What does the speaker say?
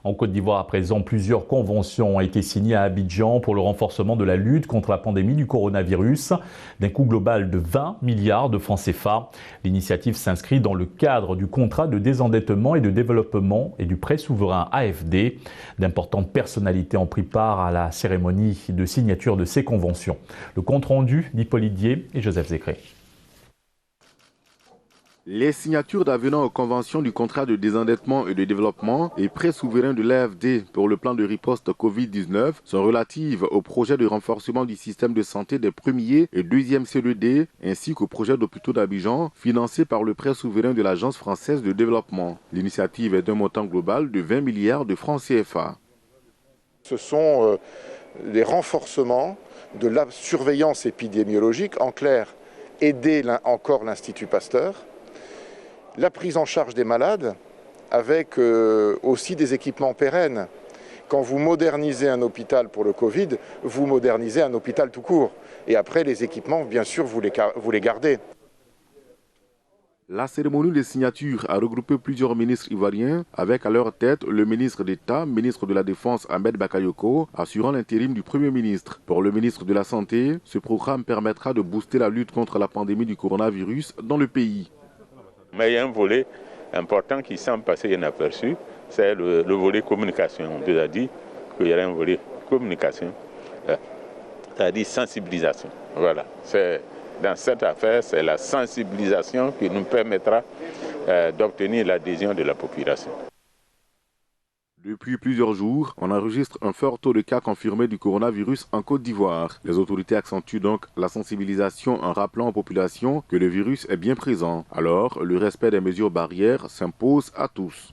En Côte d'Ivoire, à présent, plusieurs conventions ont été signées à Abidjan pour le renforcement de la lutte contre la pandémie du coronavirus, d'un coût global de 20 milliards de francs CFA. L'initiative s'inscrit dans le cadre du contrat de désendettement et de développement et du prêt souverain AFD. D'importantes personnalités ont pris part à la cérémonie de signature de ces conventions. Le compte-rendu d'Hippolyte Dié et Joseph Zécré. Les signatures d'avenants aux conventions du contrat de désendettement et de développement et prêt souverain de l'AFD pour le plan de riposte Covid-19 sont relatives au projet de renforcement du système de santé des premiers et deuxièmes CED ainsi qu'au projet d'hôpitaux d'Abidjan financé par le prêt souverain de l'Agence française de développement. L'initiative est d'un montant global de 20 milliards de francs CFA. Ce sont des renforcements de la surveillance épidémiologique, en clair, aider encore l'Institut Pasteur, la prise en charge des malades avec aussi des équipements pérennes. Quand vous modernisez un hôpital pour le Covid, vous modernisez un hôpital tout court. Et après, les équipements, bien sûr, vous les gardez. La cérémonie de signature a regroupé plusieurs ministres ivoiriens, avec à leur tête le ministre d'État, ministre de la Défense Ahmed Bakayoko, assurant l'intérim du Premier ministre. Pour le ministre de la Santé, ce programme permettra de booster la lutte contre la pandémie du coronavirus dans le pays. Mais il y a un volet important qui semble passer inaperçu, c'est le volet communication. On nous a dit qu'il y aurait un volet communication, c'est-à-dire sensibilisation. Voilà, dans cette affaire, c'est la sensibilisation qui nous permettra d'obtenir l'adhésion de la population. Depuis plusieurs jours, on enregistre un fort taux de cas confirmés du coronavirus en Côte d'Ivoire. Les autorités accentuent donc la sensibilisation en rappelant aux populations que le virus est bien présent. Alors, le respect des mesures barrières s'impose à tous.